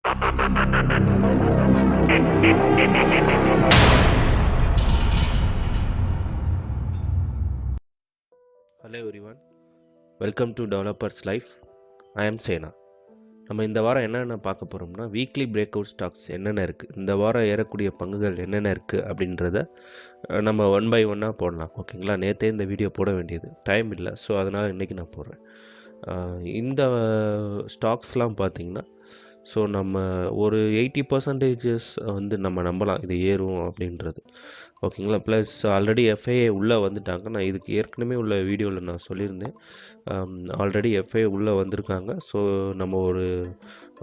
Hello everyone, welcome to Developers Life. I am Sena. நம்ம இந்த வாரம் என்னென்ன பார்க்க போகிறோம்னா வீக்லி பிரேக் அவுட் ஸ்டாக்ஸ் என்னென்ன இருக்குது, இந்த வாரம் ஏறக்கூடிய பங்குகள் என்னென்ன இருக்குது அப்படின்றத நம்ம ஒன் பை ஒன்னாக போடலாம். ஓகேங்களா, நேற்றே இந்த வீடியோ போட வேண்டியது டைம் இல்லை, ஸோ அதனால் இன்றைக்கி நான் போடுறேன். இந்த ஸ்டாக்ஸ்லாம் பார்த்திங்கன்னா ஸோ நம்ம ஒரு 80% வந்து நம்ம நம்பலாம் இது ஏறும் அப்படின்றது. ஓகேங்களா, ப்ளஸ் ஆல்ரெடி எஃப்ஐஏ உள்ளே வந்துட்டாங்க. நான் இதுக்கு ஏற்கனவே உள்ள வீடியோவில் நான் சொல்லியிருந்தேன், ஆல்ரெடி எஃப்ஐஏ உள்ளே வந்திருக்காங்க. ஸோ நம்ம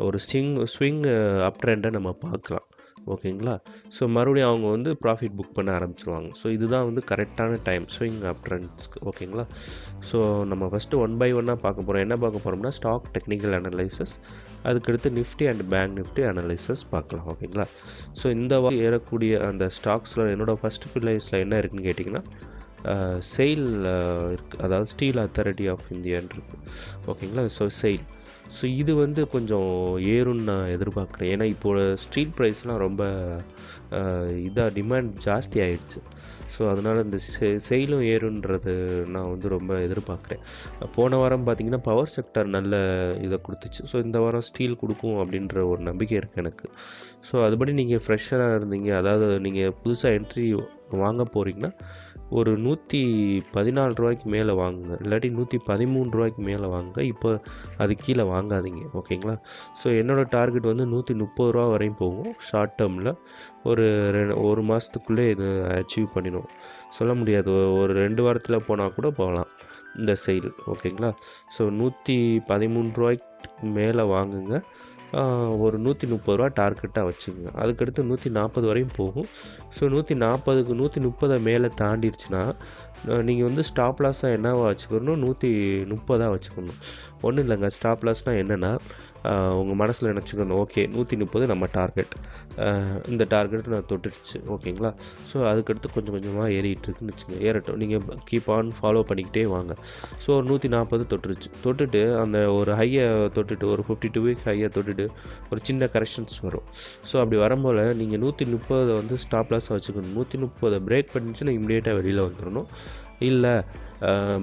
ஒரு ஸ்விங் அப் ட்ரெண்டை நம்ம பார்க்கலாம். ஓகேங்களா, ஸோ மறுபடியும் அவங்க வந்து ப்ராஃபிட் புக் பண்ண ஆரம்பிச்சிருவாங்க. ஸோ இதுதான் வந்து கரெக்டான டைம் ஸ்விங் அப் ட்ரெண்ட்ஸ்க்கு. ஓகேங்களா, ஸோ நம்ம ஃபஸ்ட்டு ஒன் பை ஒன்னாக பார்க்க போகிறோம். என்ன பார்க்க போகிறோம்னா ஸ்டாக் டெக்னிக்கல் அனலைசஸ், அதுக்கடுத்து Nifty and bank Nifty analysis பார்க்கலாம். ஓகேங்களா, ஸோ இந்த வாரம் ஏறக்கூடிய அந்த ஸ்டாக்ஸில் என்னோட ஃபஸ்ட்டு பிளேஸில் என்ன இருக்குதுன்னு கேட்டிங்கன்னா செயில் இருக்குது, அதாவது ஸ்டீல் அத்தாரிட்டி ஆஃப் இந்தியான்னு இருக்குது. ஓகேங்களா, ஸோ செயில், ஸோ இது வந்து கொஞ்சம் ஏறும்னு நான் எதிர்பார்க்குறேன். ஏன்னா இப்போது ஸ்டீல் ப்ரைஸ்லாம் ரொம்ப இதாக டிமாண்ட் ஜாஸ்தி ஆயிடுச்சு. ஸோ அதனால் இந்த செயிலும் ஏறுன்றது நான் வந்து ரொம்ப எதிர்பார்க்குறேன். போன வாரம் பார்த்திங்கன்னா பவர் செக்டர் நல்ல இதை கொடுத்துச்சு. ஸோ இந்த வாரம் ஸ்டீல் கொடுக்கும் அப்படின்ற ஒரு நம்பிக்கை இருக்குது எனக்கு. ஸோ அதுபடி நீங்கள் ஃப்ரெஷ்ஷராக இருந்தீங்க, அதாவது நீங்கள் புதுசாக என்ட்ரி வாங்க போகிறீங்கன்னா ஒரு 114 ரூபாய்க்கு மேலே வாங்குங்க, இல்லாட்டி 113 ரூபாய்க்கு மேலே வாங்குங்க. இப்போ அது கீழே வாங்காதீங்க. ஓகேங்களா, ஸோ என்னோடய டார்கெட் வந்து 130 ரூபா வரையும் போகும். ஷார்ட் டேர்மில் ஒரு மாதத்துக்குள்ளே இது அச்சீவ் பண்ணிடும். சொல்ல முடியாது, ஒரு 2 வாரத்தில் போனால் கூட போகலாம் இந்த செயில். ஓகேங்களா, ஸோ 113 ரூபாய்க்கு மேலே வாங்குங்க. ஒரு 130 ரூபா டார்கெட்டாக வச்சுக்கோங்க. அதுக்கடுத்து 140 வரையும் போகும். ஸோ 140க்கு 130 மேலே தாண்டிடுச்சுன்னா நீங்கள் வந்து ஸ்டாப் லாஸாக என்னவா வச்சுக்கணும், 130 வச்சுக்கணும். ஒன்றும் இல்லைங்க, ஸ்டாப் லாஸ்னால் என்னென்னா உங்கள் மனசில் நினச்சிக்கணும், ஓகே 130 நம்ம டார்கெட், இந்த டார்கெட் நான் தொட்டுடுச்சு. ஓகேங்களா, ஸோ அதுக்கடுத்து கொஞ்சம் கொஞ்சமாக ஏறிட்டுருக்குன்னு வச்சுக்கோங்க. ஏறட்டும், நீங்கள் கீப் ஆன் ஃபாலோ பண்ணிக்கிட்டே வாங்க. ஸோ 140 தொட்டுட்டு அந்த ஒரு ஹையை தொட்டுட்டு ஒரு 52 வீக் ஹையை தொட்டுட்டு ஒரு சின்ன கரெக்ஷன்ஸ் வரும். ஸோ அப்படி வரும்போது நீங்கள் 130 வந்து ஸ்டாப் லாஸாக வச்சுக்கணும். 130 பிரேக் பண்ணிச்சுன்னா இம்மிடியேட்டாக வெளியில் வந்துடணும். இல்லை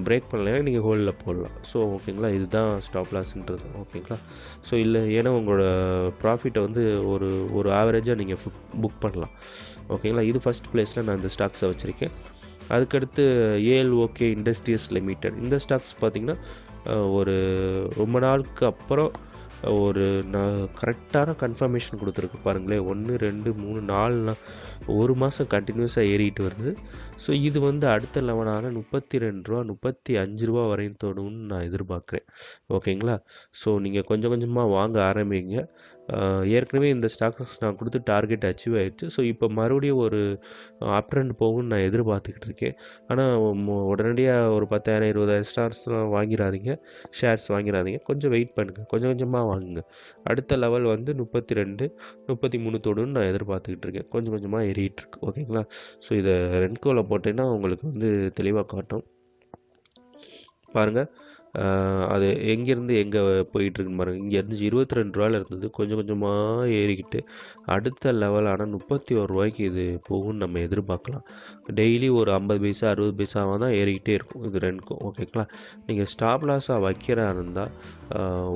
பிரேக் பண்ணலைன்னா நீங்கள் ஹோல்டில் போடலாம். ஸோ ஓகேங்களா, இதுதான் ஸ்டாப் லாஸ்ன்றது. ஓகேங்களா, ஸோ இல்லை ஏன்னா உங்களோட ப்ராஃபிட்டை வந்து ஒரு ஆவரேஜாக நீங்கள் புக் பண்ணலாம். ஓகேங்களா, இது ஃபஸ்ட் பிளேஸில் நான் இந்த ஸ்டாக்ஸை வச்சுருக்கேன். அதுக்கடுத்து ஏஎல்ஓகே இண்டஸ்ட்ரீஸ் லிமிடெட். இந்த ஸ்டாக்ஸ் பார்த்திங்கன்னா ஒரு ரொம்ப நாளுக்கு அப்புறம் ஒரு கரெக்டான கன்ஃபர்மேஷன் கொடுத்துருக்கு பாருங்களேன். 1 2 3 4 ஒரு மாதம் கண்டினியூஸாக ஏறிட்டு வருது. ஸோ இது வந்து அடுத்த லெவலான 32 ரூபா 35 ரூபா வரையும் தொடும்னு நான் எதிர்பார்க்குறேன். ஓகேங்களா, ஸோ நீங்கள் கொஞ்சம் கொஞ்சமாக வாங்க ஆரம்பிங்க. ஏற்கனவே இந்த ஸ்டாக்ஸ் நான் கொடுத்து டார்கெட் அச்சீவ் ஆகிடுச்சு. ஸோ இப்போ மறுபடியும் ஒரு அப் ட்ரெண்ட் போகும்னு நான் எதிர்பார்த்துக்கிட்டு இருக்கேன். ஆனால் உடனடியாக ஒரு 10,000 20,000 ஷேர்ஸ் வாங்கிடாதீங்க. கொஞ்சம் வெயிட் பண்ணுங்கள், கொஞ்சம் கொஞ்சமாக வாங்குங்க. அடுத்த லெவல் வந்து 32 33 தொடுன்னு நான் எதிர்பார்த்துக்கிட்டு இருக்கேன். கொஞ்சம் கொஞ்சமாக ஏறிட்டு இருக்கு. ஓகேங்களா, ஸோ இதை ரென்கோவில் போட்டேன்னா உங்களுக்கு வந்து தெளிவாக காட்டும் பாருங்கள். அது எங்கேருந்து எங்கே போயிட்டுருக்குன்னு பாருங்கள். இங்கேருந்து 22 ரூபாயில் இருந்தது, கொஞ்சம் கொஞ்சமாக ஏறிக்கிட்டு அடுத்த லெவலான 31 ரூபாய்க்கு இது போகும்னு நம்ம எதிர்பார்க்கலாம். டெய்லி ஒரு 50 பைசா 60 பைசாவாக தான் ஏறிக்கிட்டே இருக்கும் இது ரெண்டுக்கும். ஓகேங்களா, நீங்கள் ஸ்டாப் லாஸாக வைக்கிறா இருந்தால்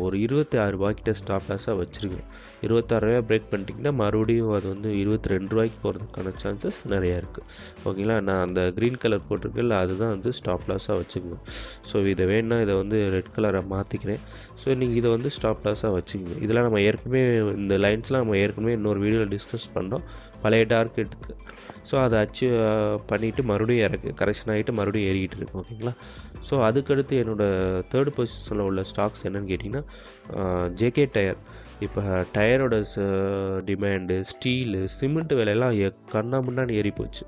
ஒரு 26 ரூபாய்க்கிட்ட ஸ்டாப் லாஸாக வச்சுருங்க. 26 ரூபாய் பிரேக் பண்ணிட்டீங்கன்னா மறுபடியும் அது வந்து 22 ரூபாய்க்கு போகிறதுக்கான சான்சஸ் நிறையா இருக்குது. ஓகேங்களா, நான் அந்த க்ரீன் கலர் போட்டிருக்கேன்ல அதுதான் வந்து ஸ்டாப் லாஸாக வச்சுக்கோங்க. ஸோ இதை வேணுன்னா இதை வந்து ரெட் கலரை மாற்றிக்கிறேன். ஸோ நீங்கள் இதை வந்து ஸ்டாப் லாஸாக வச்சுக்கோங்க. இதெல்லாம் நம்ம ஏற்கனவே இந்த லைன்ஸ்லாம் நம்ம ஏற்கனவே இன்னொரு வீடியோவில் டிஸ்கஸ் பண்ணோம் பழைய டார்கெட்டுக்கு. ஸோ அதை அச்சீவ் பண்ணிவிட்டு மறுபடியும் கரெக்ஷன் ஆகிட்டு மறுபடியும் ஏறிக்கிட்டு இருக்கு. ஓகேங்களா, ஸோ அதுக்கடுத்து என்னோடய தேர்ட் பொசிஷனில் உள்ள ஸ்டாக்ஸ் என்னென்னு கேட்டிங்கன்னா ஜேகே டயர். இப்போ டயரோட டிமாண்டு, ஸ்டீலு, சிமெண்ட் விலையெல்லாம் கண்ணா முன்னாடி ஏறி போச்சு.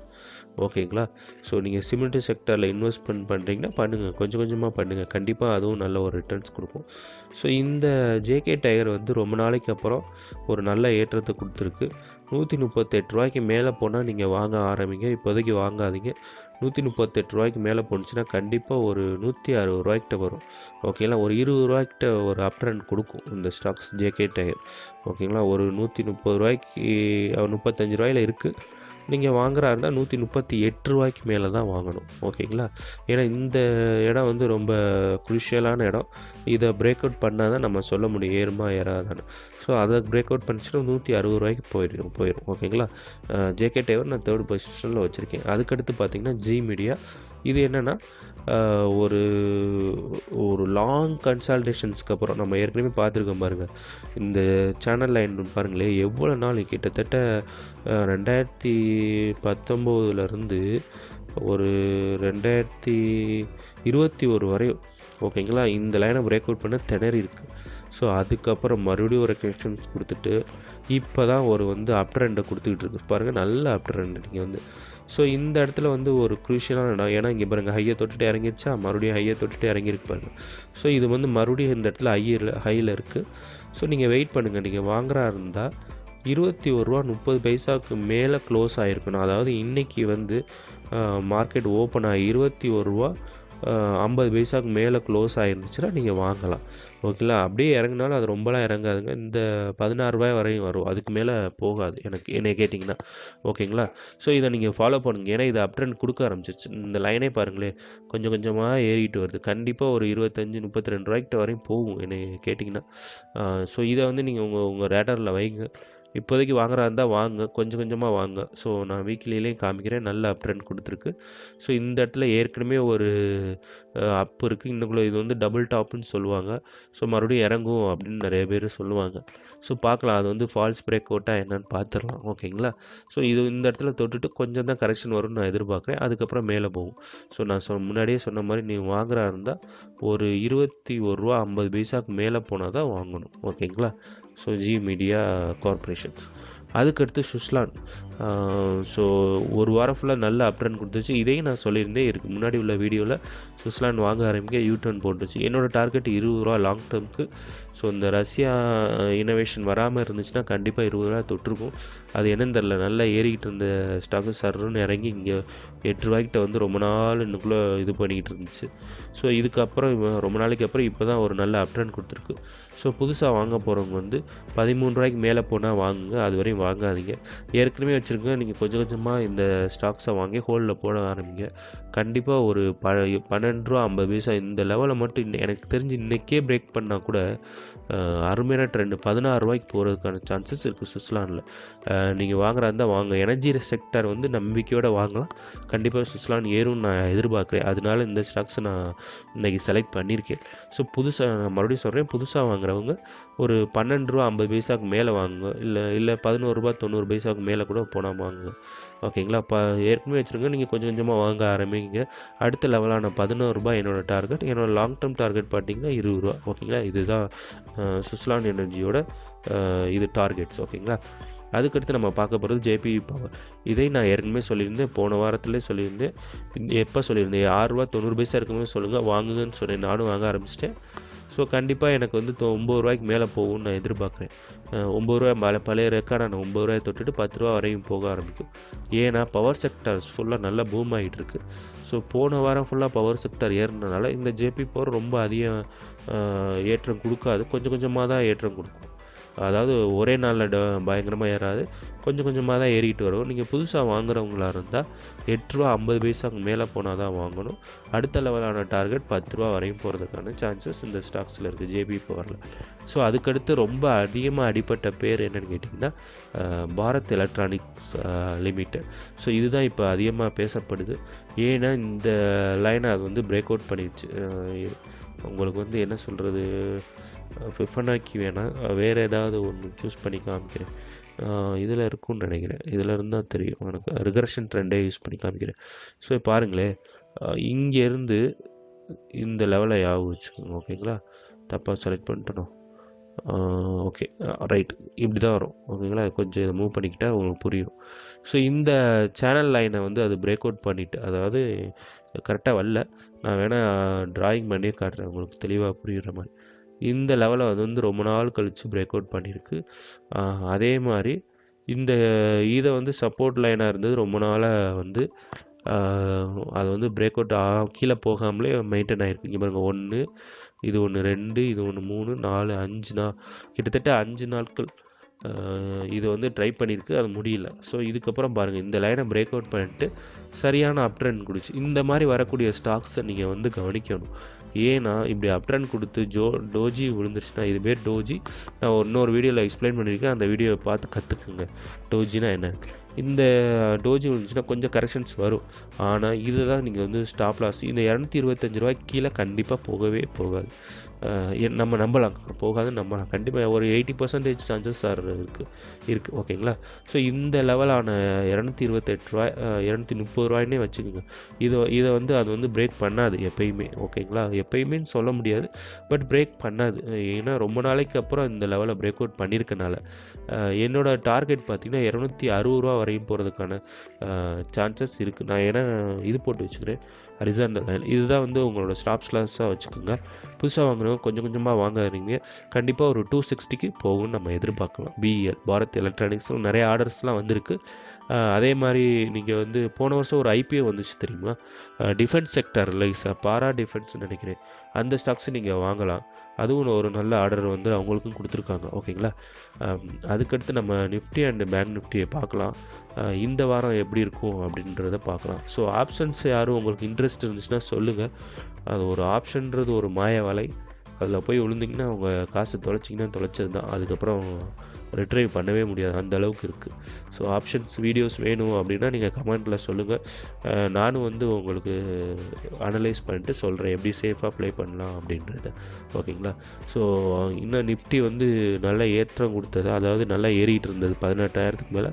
ஓகேங்களா, ஸோ நீங்கள் சிமெண்ட் செக்டரில் இன்வெஸ்ட்மெண்ட் பண்ணுறீங்கன்னா பண்ணுங்கள், கொஞ்சம் கொஞ்சமாக பண்ணுங்கள், கண்டிப்பாக அதுவும் நல்ல ஒரு ரிட்டர்ன்ஸ் கொடுக்கும். ஸோ இந்த ஜேகே டயர் வந்து ரொம்ப நாளைக்கு அப்புறம் ஒரு நல்ல ஏற்றத்தை கொடுத்துருக்கு. ரூபாய்க்கு மேலே போனால் நீங்கள் வாங்க ஆரம்பிங்க. இப்போதைக்கு வாங்காதீங்க. ரூபாய்க்கு மேலே போணுச்சுன்னா கண்டிப்பாக ஒரு ரூபாய்க்கிட்ட வரும். ஓகேங்களா, ஒரு ரூபாய்க்கிட்ட ஒரு அப் ட்ரெண்ட் கொடுக்கும் இந்த ஸ்டாக்ஸ் ஜேகே டயர். ஓகேங்களா, ஒரு ரூபாய்க்கு 35 ரூபாயில் இருக்குது. நீங்கள் வாங்குறா இருந்தால் ரூபாய்க்கு மேலே தான் வாங்கணும். ஓகேங்களா, ஏன்னா இந்த இடம் வந்து ரொம்ப குரூஷியலான இடம். இதை பிரேக் அவுட் பண்ணால் தான் நம்ம சொல்ல முடியும் ஏறுமா ஏறாதான்னு. ஸோ அதை பிரேக் அவுட் பண்ணிச்சுன்னா ரூபாய்க்கு போயிடும். ஓகேங்களா, ஜேகே டேவர் நான் 3rd பொசிஷனில் வச்சுருக்கேன். அதுக்கடுத்து பார்த்தீங்கன்னா ஜி மீடியா. இது என்னென்னா ஒரு லாங் கன்சால்டேஷன்ஸ்க்கு அப்புறம் நம்ம ஏற்கனவே பார்த்துருக்கோம் பாருங்கள். இந்த சேனல் லைன் பாருங்களேன், எவ்வளோ நாள் கிட்டத்தட்ட 2019 ஒரு 2021 வரையும். ஓகேங்களா, இந்த லைனை பிரேக் அவுட் பண்ண திணறி இருக்குது. ஸோ அதுக்கப்புறம் மறுபடியும் ஒரு கரெக்ஷன்ஸ் கொடுத்துட்டு இப்போ தான் ஒரு அப் ட்ரெண்டை கொடுத்துக்கிட்டு இருக்கு பாருங்கள். நல்ல அப் ட்ரெண்ட் நீங்கள் ஸோ இந்த இடத்துல ஒரு குரூஷியலான இடம். ஏன்னா இங்கே பாருங்கள், ஹையை தொட்டுட்டு இறங்கிருச்சா, மறுபடியும் ஹையை தொட்டுட்டு இறங்கிருக்கு பாருங்கள். ஸோ இது மறுபடியும் இந்த இடத்துல ஹையில் இருக்குது. ஸோ நீங்கள் வெயிட் பண்ணுங்கள். நீங்கள் வாங்குறா இருந்தால் ரூபா 21.30 மேலே க்ளோஸ் ஆகிருக்கணும். அதாவது இன்றைக்கி மார்க்கெட் ஓப்பன் ஆகி ரூபா 21.50 மேலே க்ளோஸ் ஆகிருந்துச்சுன்னா நீங்கள் வாங்கலாம். ஓகேங்களா, அப்படியே இறங்கினாலும் அது ரொம்பலாம் இறங்காதுங்க. இந்த 16 ரூபாய் வரையும் வரும், அதுக்கு மேலே போகாது என்னை கேட்டிங்கன்னா. ஓகேங்களா, ஸோ இதை நீங்கள் ஃபாலோ பண்ணுங்கள். ஏன்னா இது அப் ட்ரெண்ட் கொடுக்க ஆரம்பிச்சிருச்சு. இந்த லைனே பாருங்களேன், கொஞ்சம் கொஞ்சமாக ஏறிட்டு வருது. கண்டிப்பாக ஒரு 25-32 ரூபாய்க்கிட்ட வரையும் போகும் என்னை கேட்டிங்கன்னா. ஸோ இதை நீங்கள் உங்கள் ரேடரில் வைங்க. இப்போதைக்கு வாங்குறா இருந்தால் வாங்க, கொஞ்சம் கொஞ்சமாக வாங்க. ஸோ நான் வீக்லியிலையும் காமிக்கிறேன், நல்ல அப் ட்ரெண்ட் கொடுத்துருக்கு. ஸோ இந்த இடத்துல ஏற்கனவே ஒரு அப் இருக்குது. இன்னுக்குள்ளே இது டபுள் டாப்னு சொல்லுவாங்க. ஸோ மறுபடியும் இறங்கும் அப்படின்னு நிறைய பேர் சொல்லுவாங்க. ஸோ பார்க்கலாம், அது ஃபால்ஸ் பிரேக் அவுட்டாக என்னன்னு பார்த்துடலாம். ஓகேங்களா, ஸோ இந்த இடத்துல தொட்டுட்டு கொஞ்சம் தான் கரெக்ஷன் வரும்னு நான் எதிர்பார்க்குறேன். அதுக்கப்புறம் மேலே போகும். ஸோ நான் முன்னாடியே சொன்ன மாதிரி நீங்கள் வாங்குறா இருந்தால் ஒரு ரூபா 21.50 மேலே போனால் தான் வாங்கணும். ஓகேங்களா, ஸோ ஜி மீடியா கார்பரேஷன். அதுக்கடுத்து சுஸ்லான். ஸோ ஒரு வாரம் ஃபுல்லாக நல்ல அப் ட்ரெண்ட் கொடுத்துச்சு. இதையும் நான் சொல்லியிருந்தேன், இதுக்கு முன்னாடி உள்ள வீடியோவில். சுஸ்லான் வாங்க ஆரம்பிக்க யூ-டர்ன் போட்டுச்சு. என்னோடய டார்கெட் ரூபா லாங் டேர்முக்கு. ஸோ இந்த ரஷ்யா இனோவேஷன் வராமல் இருந்துச்சுன்னா கண்டிப்பாக ரூபா தொட்டிருக்கும். அது என்னன்னு தெரில, நல்லா ஏறிக்கிட்டு இருந்த ஸ்டாக்கு சர்ன்னு இறங்கி இங்கே ரூபாய்க்கிட்ட ரொம்ப நாள் இன்னுக்குள்ளே இது பண்ணிக்கிட்டு இருந்துச்சு. ஸோ இதுக்கப்புறம் ரொம்ப நாளைக்கு அப்புறம் இப்போ தான் ஒரு நல்ல அப் ட்ரெண்ட் கொடுத்துருக்கு. ஸோ புதுசாக வாங்க போகிறவங்க 13 ரூபாய்க்கு மேலே போனால் வாங்குங்க, அது வரையும் வாங்காதீங்க. ஏற்கனவே வச்சுருங்க, நீங்கள் கொஞ்சம் கொஞ்சமாக இந்த ஸ்டாக்ஸை வாங்கி ஹோல்டில் போட ஆரம்பிங்க. கண்டிப்பாக ஒரு 12.50 இந்த லெவலில் மட்டும் எனக்கு தெரிஞ்சு இன்றைக்கே பிரேக் பண்ணால் கூட அருமையான ட்ரெண்டு 16 ரூபாய்க்கு போகிறதுக்கான சான்சஸ் இருக்குது சுவிட்சர்லாண்டில். நீங்கள் வாங்குறா இருந்தால் வாங்க. எனர்ஜி செக்டர் நம்பிக்கையோடு வாங்கலாம். கண்டிப்பாக சுவிட்சர்லாந்து ஏறும் நான் எதிர்பார்க்குறேன். அதனால இந்த ஸ்டாக்ஸை நான் இன்றைக்கி செலக்ட் பண்ணியிருக்கேன். ஸோ புதுசாக நான் மறுபடியும் சொல்கிறேன், புதுசாக வாங்குறவங்க ஒரு 12.50 மேலே வாங்குங்க. இல்லை 11.90 மேலே கூட போனால் வாங்குங்க. ஓகேங்களா, ஏற்கனவே வச்சுருங்க, நீங்கள் கொஞ்சம் கொஞ்சமாக வாங்க ஆரம்பிங்க. அடுத்த லெவலான 11 ரூபாய் என்னோடய டார்கெட். என்னோடய லாங் டேர்ம் டார்கெட் பார்த்தீங்கன்னா 20 ரூபா. ஓகேங்களா, இதுதான் சுஸ்லான் எனர்ஜியோட இது டார்கெட்ஸ். ஓகேங்களா, அதுக்கடுத்து நம்ம பார்க்க போகிறது ஜேபி பவர். இதை நான் ஏற்கனவே சொல்லியிருந்தேன், போன வாரத்திலே சொல்லியிருந்தேன். எப்போ சொல்லியிருந்தேன், $6.90 இருக்கும்போது சொல்லுங்கள் வாங்குங்கன்னு சொன்னேன். நானும் வாங்க ஆரம்பிச்சிட்டேன். ஸோ கண்டிப்பாக எனக்கு 9 ரூபாய்க்கு மேலே போகும்னு நான் எதிர்பார்க்குறேன். 9 ரூபாய் பழைய ரெக்கார்டான 9 ரூபாயை தொட்டுட்டு 10 ரூபா வரையும் போக ஆரம்பிக்கும். ஏன்னா பவர் செக்டர்ஸ் ஃபுல்லாக நல்லா பூம் ஆகிட்டு இருக்கு. ஸோ போன வாரம் ஃபுல்லாக பவர் செக்டர் ஏறினதுனால இந்த ஜேபி பவர் ரொம்ப அதிகம் ஏற்றம் கொடுக்காது, கொஞ்சம் கொஞ்சமாக தான் ஏற்றம் கொடுக்கும். அதாவது ஒரே நாளில் பயங்கரமாக ஏறாது, கொஞ்சம் கொஞ்சமாக தான் ஏறிக்கிட்டு வரும். நீங்கள் புதுசாக வாங்குறவங்களா இருந்தால் $8.50 மேலே போனால் தான் வாங்கணும். அடுத்த லெவலான டார்கெட் 10 ரூபா வரையும் போகிறதுக்கான சான்சஸ் இந்த ஸ்டாக்ஸில் இருக்குது ஜேபி பவரில். ஸோ அதுக்கடுத்து ரொம்ப அதிகமாக அடிப்பட்ட பேர் என்னென்னு கேட்டிங்கன்னா பாரத் எலக்ட்ரானிக்ஸ் லிமிடெட். ஸோ இதுதான் இப்போ அதிகமாக பேசப்படுது. ஏன்னா இந்த லைனை அது பிரேக் அவுட் பண்ணிடுச்சு. உங்களுக்கு என்ன சொல்கிறது, ஃபிஃபனாக்கி வேணாம், வேறு ஏதாவது ஒன்று சூஸ் பண்ணி காமிக்கிறேன். இதில் இருக்கும்னு நினைக்கிறேன், இதில் இருந்தால் தெரியும் எனக்கு. ரிகர்ஷன் ட்ரெண்டே யூஸ் பண்ணி காமிக்கிறேன். ஸோ பாருங்களேன், இங்கேருந்து இந்த லெவலை ஞாபகம் வச்சுக்கோங்க. ஓகேங்களா, தப்பாக செலக்ட் பண்ணிட்டோம். ஓகே ரைட், இப்படி தான் வரும். ஓகேங்களா, கொஞ்சம் இதை மூவ் பண்ணிக்கிட்டால் உங்களுக்கு புரியும். ஸோ இந்த சேனல் லைனை அது பிரேக் அவுட் பண்ணிவிட்டு, அதாவது கரெக்டாக வரல, நான் வேணால் ட்ராயிங் பண்ணியே காட்டுறேன் உங்களுக்கு தெளிவாக புரிகிற மாதிரி. இந்த லெவலை ரொம்ப நாள் கழித்து பிரேக் அவுட் பண்ணியிருக்கு. அதே மாதிரி இந்த இதை வந்து சப்போர்ட் லைனாக இருந்தது ரொம்ப நாளாக வந்து அது வந்து பிரேக் அவுட் கீழே போகாமலே மெயின்டைன் ஆகிருக்கு. இங்கே பாருங்கள், 1 இது 1 2 இது 1 3 4 5 கிட்டத்தட்ட 5 நாட்கள் இது வந்து ட்ரை பண்ணியிருக்கு, அது முடியல. ஸோ இதுக்கப்புறம் பாருங்கள், இந்த லைனை பிரேக் அவுட் பண்ணிட்டு சரியான அப் ட்ரெண்ட் கொடுச்சு. இந்த மாதிரி வரக்கூடிய ஸ்டாக்ஸை நீங்கள் வந்து கவனிக்கணும். ஏன்னா இப்படி அப் ட்ரெண்ட் கொடுத்து டோஜி விழுந்துருச்சுன்னா, இது பேர் டோஜி. நான் இன்னொரு வீடியோவில் எக்ஸ்பிளைன் பண்ணியிருக்கேன், அந்த வீடியோவை பார்த்து கற்றுக்குங்க டோஜினா என்ன. இந்த டோஜி விழுந்துச்சுன்னா கொஞ்சம் கரெக்ஷன்ஸ் வரும், ஆனால் இதுதான் நீங்கள் வந்து ஸ்டாப் லாஸ். இந்த 225 ரூபாய்க்கு கீழே கண்டிப்பாக போகவே போகாது. நம்ம நம்பலாம், போகாதுன்னு நம்பலாம். கண்டிப்பாக ஒரு 80% சான்சஸ் இருக்குது. ஓகேங்களா? ஸோ இந்த லெவலான 228 ரூபாய் 230 ரூபாய்னே வச்சுக்கோங்க. இதை வந்து அது வந்து பிரேக் பண்ணாது எப்பயுமே. ஓகேங்களா? எப்பயுமேன்னு சொல்ல முடியாது, பட் பிரேக் பண்ணாது. ஏன்னா ரொம்ப நாளைக்கு அப்புறம் இந்த லெவலை பிரேக் அவுட் பண்ணியிருக்கனால என்னோட டார்கெட் பார்த்திங்கன்னா 260 ரூபா வரையும் போகிறதுக்கான சான்சஸ் இருக்குது. நான் ஏன்னா இது போட்டு வச்சுக்கிறேன், ஹரிசாண்டல் லைன். இதுதான் வந்து உங்களோட ஸ்டாப் லாஸாக வச்சுக்கோங்க. புதுசாக வாங்குறவங்க கொஞ்சம் கொஞ்சமாக வாங்குறீங்க, கண்டிப்பாக ஒரு 260க்கு போகும்னு நம்ம எதிர்பார்க்கலாம். பிஎல் பாரத் எலக்ட்ரானிக்ஸில் நிறைய ஆர்டர்ஸ்லாம் வந்திருக்கு. அதே மாதிரி நீங்கள் வந்து போன வருஷம் ஒரு ஐபிஓ வந்துச்சு தெரியுமா, டிஃபென்ஸ் செக்டரில் பாரா டிஃபென்ஸ்னு நினைக்கிறேன், அந்த ஸ்டாக்ஸ் நீங்கள் வாங்கலாம். அதுவும் ஒரு நல்ல ஆர்டர் வந்து அவங்களுக்கும் கொடுத்துருக்காங்க. ஓகேங்களா? அதுக்கடுத்து நம்ம நிஃப்டி அண்ட் பேங்க் நிஃப்டியை பார்க்கலாம். இந்த வாரம் எப்படி இருக்கும் அப்படின்றத பார்க்கலாம். ஸோ ஆப்ஷன்ஸ் யாரும் உங்களுக்கு இன்ட்ரெஸ்ட் இருந்துச்சுன்னா சொல்லுங்கள். அது ஒரு ஆப்ஷன்றது ஒரு மாய வலை, அதில் போய் விழுந்திங்கன்னா அவங்க காசு தொலைச்சது தான். அதுக்கப்புறம் ரிட்ரைவ் பண்ணவே முடியாது, அந்த அளவுக்கு இருக்குது. ஸோ ஆப்ஷன்ஸ் வீடியோஸ் வேணும் அப்படின்னா நீங்கள் கமெண்ட்டில் சொல்லுங்கள். நானும் வந்து உங்களுக்கு அனலைஸ் பண்ணிட்டு சொல்கிறேன் எப்படி சேஃபாக ப்ளே பண்ணலாம் அப்படின்றத. ஓகேங்களா? ஸோ இன்னும் நிஃப்டி வந்து நல்லா ஏற்றம் கொடுத்தது, அதாவது நல்லா ஏறிட்டு இருந்தது 18,000க்கு மேலே,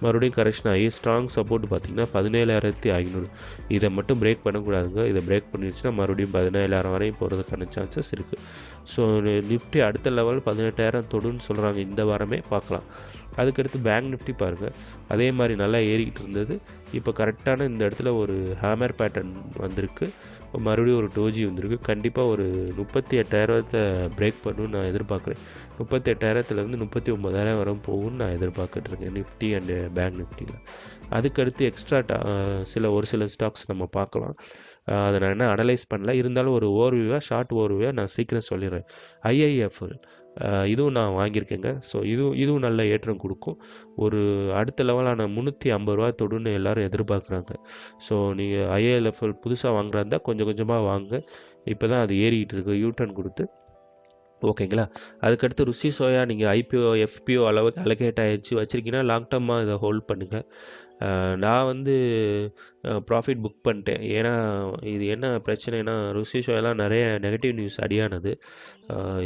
மறுபடியும் கரெக்ஷன் ஆகி ஸ்ட்ராங் சப்போர்ட் பார்த்திங்கன்னா 17,500. இதை மட்டும் பிரேக் பண்ணக்கூடாதுங்க. இதை பிரேக் பண்ணிடுச்சுன்னா மறுபடியும் 17,000 வரையும் போகிறதுக்கான சான்சஸ் இருக்குது. ஸோ நிஃப்டி அடுத்த லெவல் 18,000 தொடுன்னு சொல்கிறாங்க, இந்த வாரமே பார்க்கலாம். அதுக்கடுத்து பேங்க் நிஃப்டி பாருங்கள், அதே மாதிரி நல்லா ஏறிக்கிட்டு இருந்தது. இப்போ கரெக்டான இந்த இடத்துல ஒரு ஹேமர் பேட்டர்ன் வந்திருக்கு, மறுபடியும் ஒரு டோஜி வந்திருக்கு. கண்டிப்பாக ஒரு 38,000 பிரேக் பண்ணணும்னு நான் எதிர்பார்க்குறேன். 38,000 39,000 வரை போகும்னு நான் எதிர்பார்த்துட்ருக்கேன் நிஃப்டி அண்டு பேங்க் நிஃப்டியில். அதுக்கடுத்து எக்ஸ்ட்ரா ஒரு சில ஸ்டாக்ஸ் நம்ம பார்க்கலாம். அதை நான் என்ன அனலைஸ் பண்ணல, இருந்தாலும் ஒரு ஷார்ட் ஓவர்வியூவாக நான் சீக்கிரம் சொல்லிடுறேன். ஐஐஎஃப்எல் இதுவும் நான் வாங்கியிருக்கேங்க. ஸோ இதுவும் நல்ல ஏற்றம் கொடுக்கும். ஒரு அடுத்த லெவலான 350 ரூபா தொடுன்னு எல்லோரும் எதிர்பார்க்குறாங்க. ஸோ நீங்கள் ஐஏஎல்எஃப்எல் புதுசாக வாங்குறா இருந்தால் கொஞ்சம் கொஞ்சமாக வாங்க. இப்போ தான் அது ஏறிக்கிட்டு இருக்குது யூட்டர்ன் கொடுத்து. ஓகேங்களா? அதுக்கடுத்து ருசி சோயா நீங்கள் ஐபிஓ எஃபிஓ அளவுக்கு அலோகேட் ஆகிடுச்சு வச்சுருக்கீங்கன்னா லாங் டர்மாக இதை ஹோல்ட் பண்ணுங்கள். நான் வந்து ப்ராஃபிட் புக் பண்ணிட்டேன். ஏன்னா இது என்ன பிரச்சனைனா, ருசி ஷோயெல்லாம் நிறைய நெகட்டிவ் நியூஸ் அடியானது,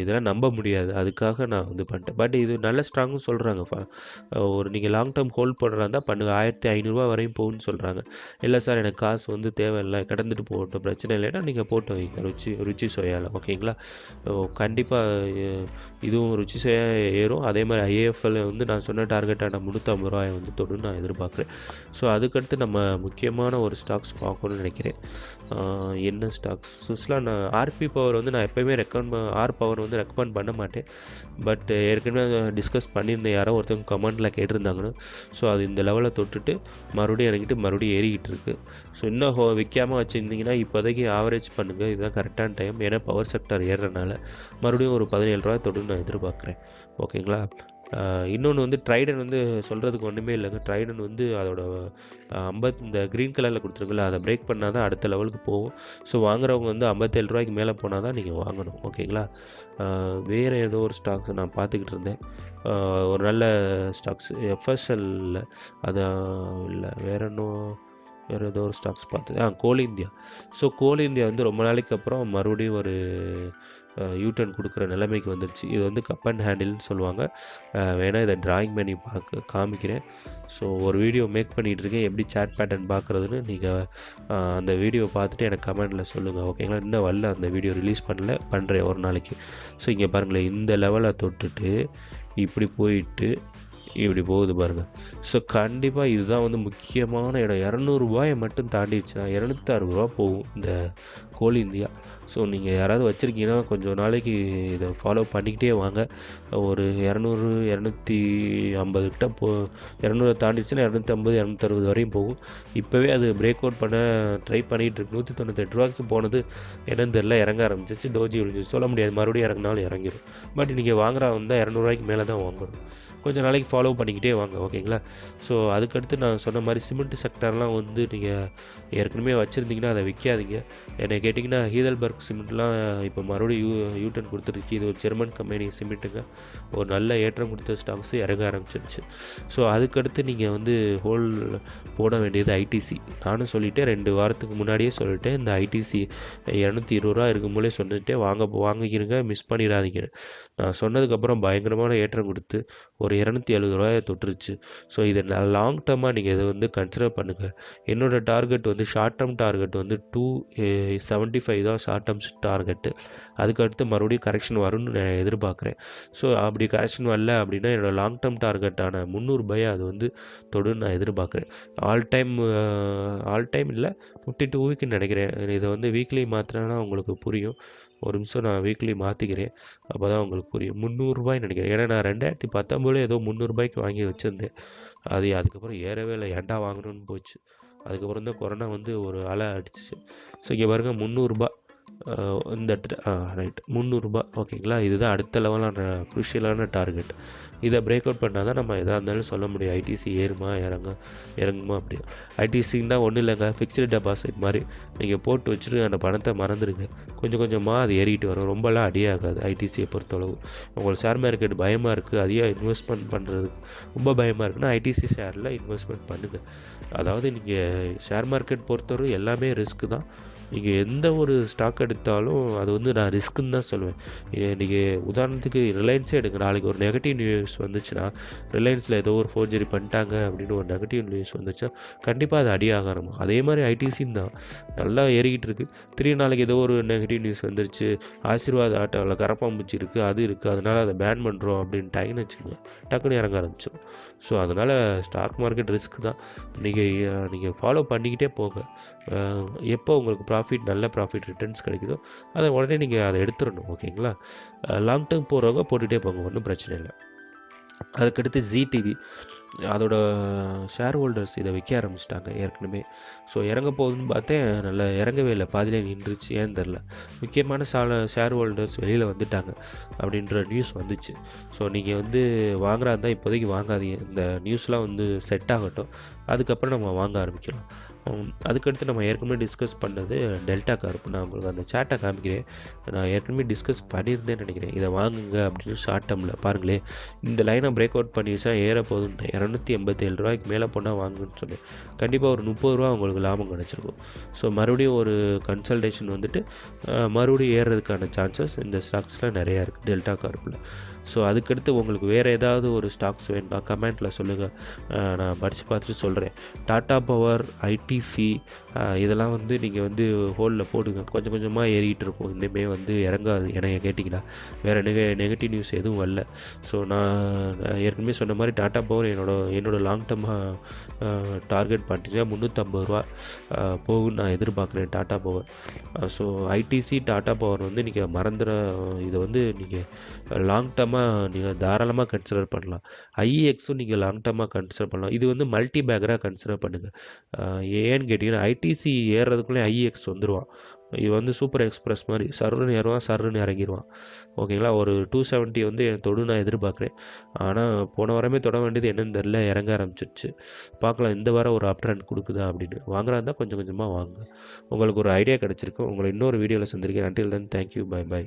இதெல்லாம் நம்ப முடியாது. அதுக்காக நான் வந்து பண்ணிட்டேன். பட் இது நல்ல ஸ்ட்ராங்கும் சொல்கிறாங்க. ஒரு நீங்கள் லாங் டேர்ம் ஹோல்ட் பண்ணுறா இருந்தால் பண்ணுங்கள், 1,500 வரையும் போகுன்னு சொல்கிறாங்க. இல்லை சார் எனக்கு காசு வந்து தேவையில்லை, கடந்துட்டு போகட்டும், பிரச்சனை இல்லைன்னா நீங்கள் போட்டு வைங்க ருச்சி சோயாவில். ஓகேங்களா? கண்டிப்பாக இதுவும் ருச்சி சோயா ஏறும். அதே மாதிரி ஐஏஎஃப்எல் வந்து நான் சொன்ன டார்கெட்டான 350 ரூபாயை வந்து தொடுன்னு நான் எதிர்பார்க்குறேன். ஸோ அதுக்கடுத்து நம்ம முக்கியமான ஒரு ஸ்டாக்ஸ் பார்க்கணும்னு நினைக்கிறேன். என்ன ஸ்டாக்ஸ் நான் ஆர்பி பவர் வந்து நான் எப்போயுமே பவர் வந்து ரெக்கமெண்ட் பண்ண மாட்டேன். பட் ஏற்கனவே டிஸ்கஸ் பண்ணியிருந்தேன், யாரோ ஒருத்தவங்க கமெண்டில் கேட்டிருந்தாங்கன்னு. ஸோ அது இந்த லெவலில் தொட்டுட்டு மறுபடியும் இறங்கிட்டு மறுபடியும் ஏறிக்கிட்டு இருக்குது. ஸோ இன்னும் விற்காமல் வச்சுருந்தீங்கன்னா இப்போதைக்கு ஆவரேஜ் பண்ணுங்கள், இதுதான் கரெக்டான டைம். ஏன்னா பவர் செக்டர் ஏறுறதுனால மறுபடியும் ஒரு 17 ரூபா தொடுன்னு நான் எதிர்பார்க்குறேன். ஓகேங்களா? இன்னொன்று வந்து ட்ரைடன் வந்து சொல்கிறதுக்கு ஒன்றுமே இல்லைங்க. ட்ரைடன் வந்து அதோட இந்த க்ரீன் கலரில் கொடுத்துருக்குல்ல, அதை பிரேக் பண்ணால் தான் அடுத்த லெவலுக்கு போகும். ஸோ வாங்குறவங்க வந்து 57 ரூபாய்க்கு மேலே போனால் தான் நீங்கள் வாங்கணும். ஓகேங்களா? வேறு ஏதோ ஒரு ஸ்டாக்ஸ் நான் பார்த்துக்கிட்டு இருந்தேன், ஒரு நல்ல ஸ்டாக்ஸ் எஃப்எஸ்எல்ல, அது இல்லை வேறு ஏதோ ஒரு ஸ்டாக்ஸ் பார்த்தது, கோல் இந்தியா. ஸோ கோல் இந்தியா வந்து ரொம்ப நாளைக்கு அப்புறம் மறுபடியும் ஒரு யூட்டர்ன் கொடுக்குற நிலைமைக்கு வந்துடுச்சு. இது வந்து கப் அண்ட் ஹேண்டில்னு சொல்லுவாங்க. வேணால் இதை ட்ராயிங் பண்ணி காமிக்கிறேன். ஸோ ஒரு வீடியோ மேக் பண்ணிகிட்ருக்கேன், எப்படி சாட் பேட்டர்ன் பார்க்குறதுன்னு. நீங்கள் அந்த வீடியோவை பார்த்துட்டு எனக்கு கமெண்டில் சொல்லுங்கள். ஓகேங்களா? இன்னும் வரல, அந்த வீடியோ ரிலீஸ் பண்ணுறேன் ஒரு நாளைக்கு. ஸோ இங்கே பாருங்களேன், இந்த லெவலை தொட்டுட்டு இப்படி போயிட்டு இப்படி போகுது பாருங்கள். ஸோ கண்டிப்பாக இதுதான் வந்து முக்கியமான இடம். 200 மட்டும் தாண்டிடுச்சுன்னா 260 போகும் இந்த கோல் இந்தியா. ஸோ நீங்கள் யாராவது வச்சுருக்கீங்கன்னா கொஞ்சம் நாளைக்கு இதை ஃபாலோ பண்ணிக்கிட்டே வாங்க. ஒரு 200 250 கிட்ட 200 தாண்டிடுச்சுன்னா 250 260 வரையும் போகும். இப்போவே அது பிரேக் அவுட் பண்ண ட்ரை பண்ணிகிட்டு இருக்கு. 198 போனது என்னன்னு தெரியல, இறங்க ஆரம்பிச்சிச்சு. டோஜி விழுந்துச்சு, சொல்ல முடியாது, மறுபடியும் இறங்கினாலும் இறங்கிடும். பட் நீங்கள் வாங்குறா வந்தால் 200 மேலே தான் வாங்கணும். கொஞ்சம் நாளைக்கு ஃபாலோ பண்ணிக்கிட்டே வாங்க, ஓகேங்களா? ஸோ அதுக்கடுத்து நான் சொன்ன மாதிரி சிமெண்ட் செக்டர்லாம் வந்து நீங்கள் ஏற்கனவே வச்சுருந்தீங்கன்னா அதை விற்காதீங்க. என்னை கேட்டிங்கன்னா ஹீதல்பர்க் சிமெண்ட்லாம் இப்போ மறுபடியும் யூட்டன் கொடுத்துருக்கு. இது ஒரு ஜெர்மன் கம்பெனி சிமெண்ட்டுங்க. ஒரு நல்ல ஏற்றம் கொடுத்த ஸ்டாக்ஸ் இறங்க ஆரம்பிச்சிருச்சு. ஸோ அதுக்கடுத்து நீங்கள் வந்து ஹோல் போட வேண்டியது ஐடிசி. நானும் சொல்லிவிட்டேன், 2 வாரத்துக்கு முன்னாடியே சொல்லிட்டேன். இந்த ஐடிசி 220 இருக்கும்போதே சொல்லிட்டு வாங்கிக்கிறங்க, மிஸ் பண்ணிடாதீங்க. நான் சொன்னதுக்கப்புறம் பயங்கரமான ஏற்றம் கொடுத்து ஒரு 270 தொட்டுருச்சு. ஸோ இதை லாங் டேர்மாக நீங்கள் இதை வந்து கன்சிடர் பண்ணுங்கள். என்னோடய டார்கெட் வந்து ஷார்ட் டேர்ம் டார்கெட் வந்து 275 தான் ஷார்ட் டேர்ம் டார்கெட்டு. அதுக்கடுத்து மறுபடியும் கரெக்ஷன் வரும்னு நான் எதிர்பார்க்குறேன். ஸோ அப்படி கரெக்ஷன் வரல அப்படின்னா என்னோடய லாங் டேர்ம் டார்கெட்டான 300 அது வந்து தொடுன்னு நான் எதிர்பார்க்குறேன். ஆல் டைம் இல்லை, 52 வீக்குன்னு நினைக்கிறேன். இதை வந்து வீக்லி மாற்றினா உங்களுக்கு புரியும். ஒரு நிமிஷம் நான் வீக்லி மாற்றிக்கிறேன், அப்போ தான் உங்களுக்கு புரியும். 300 நினைக்கிறேன். ஏன்னா நான் 2019 ஏதோ 300 வாங்கி வச்சுருந்தேன். அதுக்கப்புறம் ஏறவே இல்லை, ஏன்டா வாங்கணும்னு போச்சு. அதுக்கப்புறம் தான் கொரோனா வந்து ஒரு அலை அடிச்சிச்சு. ஸோ இங்கே பாருங்க 300 இந்த ரைட் 300, ஓகேங்களா? இதுதான் அடுத்த லெவலான குரூஷியலான டார்கெட். இதை பிரேக் அவுட் பண்ணால் தான் நம்ம எதாக இருந்தாலும் சொல்ல முடியும், ஐடிசி ஏறுமா இறங்குமா அப்படி. ஐடிசின்னு தான் ஒன்றும் இல்லைங்க, ஃபிக்ஸ்டு டெபாசிட் மாதிரி. நீங்கள் போட்டு வச்சுட்டு அந்த பணத்தை மறந்துடுங்க. கொஞ்சம் கொஞ்சமாக அது ஏறிக்கிட்டு வரும், ரொம்பலாம் அடியாகாது ஐடிசியை பொறுத்தளவு. உங்களுக்கு ஷேர் மார்க்கெட் பயமாக இருக்குது, அதையே இன்வெஸ்ட்மெண்ட் பண்ணுறதுக்கு ரொம்ப பயமாக இருக்குன்னா ஐடிசி ஷேரில் இன்வெஸ்ட்மெண்ட் பண்ணுங்கள். அதாவது நீங்கள் ஷேர் மார்க்கெட் பொறுத்தவரை எல்லாமே ரிஸ்க்கு தான். நீங்கள் எந்த ஒரு ஸ்டாக் எடுத்தாலும் அது வந்து நான் ரிஸ்க்குன்னு தான் சொல்லுவேன். நீங்கள் உதாரணத்துக்கு ரிலையன்ஸே எடுங்க. நாளைக்கு ஒரு நெகட்டிவ் நியூஸ் வந்துச்சுன்னா, ரிலையன்ஸில் ஏதோ ஒரு ஃபோர்ஜரி பண்ணிட்டாங்க அப்படின்னு ஒரு நெகட்டிவ் நியூஸ் வந்துச்சுன்னா கண்டிப்பாக அது அடியாக ஆரம்பிக்கும். அதே மாதிரி ஐடிசின்னு தான் நல்லா ஏறிக்கிட்டு இருக்குது. திடீர்னு நாளைக்கு ஏதோ ஒரு நெகட்டிவ் நியூஸ் வந்துருச்சு, ஆசீர்வாத் ஆட்டோவில் கரப்பாம்பூச்சி இருக்குது, அது இருக்குது, அதனால் அதை பேன் பண்ணுறோம் அப்படின்னு டைன்னு வச்சுக்கோங்க, டக்குன்னு இறங்க ஆரம்பிச்சிடும். ஸோ அதனால் ஸ்டாக் மார்க்கெட் ரிஸ்க் தான். நீங்கள் ஃபாலோ பண்ணிக்கிட்டே போங்க. எப்போ உங்களுக்கு நல்ல ப்ராஃபிட் ரிட்டர்ன்ஸ் கிடைக்குதோ அதை உடனே நீங்கள் அதை எடுத்துடணும், ஓகேங்களா? லாங் டேர்ம் போகிறவங்க போட்டுகிட்டே போங்க, ஒன்றும் பிரச்சனை இல்லை. அதுக்கடுத்து ஜிடிவி, அதோட ஷேர் ஹோல்டர்ஸ் இதை விற்க ஆரம்பிச்சிட்டாங்க ஏற்கனவே. ஸோ இறங்க போகுதுன்னு பார்த்தேன், நல்லா இறங்கவே இல்லை, பாதியில் நின்றுச்சு. ஏன்னு தெரில, முக்கியமான ஷேர் ஹோல்டர்ஸ் வெளியில் வந்துட்டாங்க அப்படின்ற நியூஸ் வந்துச்சு. ஸோ நீங்கள் வந்து வாங்குறா இருந்தால் இப்போதைக்கு வாங்காதீங்க, இந்த நியூஸ்லாம் வந்து செட் ஆகட்டும், அதுக்கப்புறம் நம்ம வாங்க ஆரம்பிக்கலாம். அதுக்கடுத்து நம்ம ஏற்கனவே டிஸ்கஸ் பண்ணது டெல்டா கார்ப். நான் உங்களுக்கு அந்த சார்ட்டை காமிக்கிறேன். நான் ஏற்கனவே டிஸ்கஸ் பண்ணியிருந்தேன்னு நினைக்கிறேன். இதை வாங்குங்க அப்படின்னு ஷார்ட் டேர்மில் பாருங்களேன். இந்த லைனை பிரேக் அவுட் பண்ணிடுச்சா ஏற போகுதுன்னு 287 மேலே போனால் வாங்குன்னு சொன்னேன். கண்டிப்பாக ஒரு 30 உங்களுக்கு லாபம் கிடச்சிருக்கும். ஸோ மறுபடியும் ஒரு கன்சல்டேஷன் வந்துட்டு மறுபடியும் ஏறுறதுக்கான சான்சஸ் இந்த ஸ்டாக்ஸில் நிறையா இருக்குது டெல்டா கார்ப்பில். ஸோ அதுக்கடுத்து உங்களுக்கு வேறு ஏதாவது ஒரு ஸ்டாக்ஸ் வேணும்னா கமெண்ட்டில் சொல்லுங்கள், நான் படித்து பார்த்துட்டு சொல்கிறேன். டாடா பவர், ஐடிசி இதெல்லாம் வந்து நீங்கள் வந்து ஹோலில் போடுங்க, கொஞ்சம் கொஞ்சமாக ஏறிக்கிட்டு இருக்கும். இனிமே வந்து இறங்காது எனக்கு கேட்டிங்கன்னா. வேறு நெகட்டிவ் நியூஸ் எதுவும் வரல. ஸோ நான் ஏற்கனவே சொன்ன மாதிரி டாடா பவர் என்னோட லாங் டேர்மாக டார்கெட் பண்ணிட்டீங்கன்னா 350 போகுன்னு நான் எதிர்பார்க்குறேன் Tata power. So ITC Tata power வந்து நீங்கள் இதை வந்து நீங்கள் லாங் டேர்மாக நீங்கள் தாராளமாக கன்சிடர் பண்ணலாம். ஐஇஎக்ஸும் நீங்கள் லாங் டேர்மாக கன்சிடர் பண்ணலாம். இது வந்து மல்டி பேக்கராக கன்சிடர் பண்ணுங்கள். ஏன்னு கேட்டிங்கன்னா ஐடிசி ஏறுறதுக்குள்ளே ஐஇஎக்ஸ் வந்துடுவான். இது வந்து சூப்பர் எக்ஸ்பிரஸ் மாதிரி சருன்னு ஏறுவான், சருன்னு இறங்கிடுவான், ஓகேங்களா? ஒரு 270 வந்து தொடு நான் எதிர்பார்க்குறேன். ஆனால் போன வாரமே தொட வேண்டியது என்னன்னு தெரில, இறங்க ஆரம்பிச்சிருச்சு. பார்க்கலாம் இந்த வாரம் ஒரு அப் ட்ரெண்ட் கொடுக்குதா அப்படின்னு. வாங்குறா இருந்தால் கொஞ்சம் கொஞ்சமாக வாங்க. உங்களுக்கு ஒரு ஐடியா கிடச்சிருக்கும். உங்களை இன்னொரு வீடியோவில் சந்திருக்கேன். Until then thank you, by.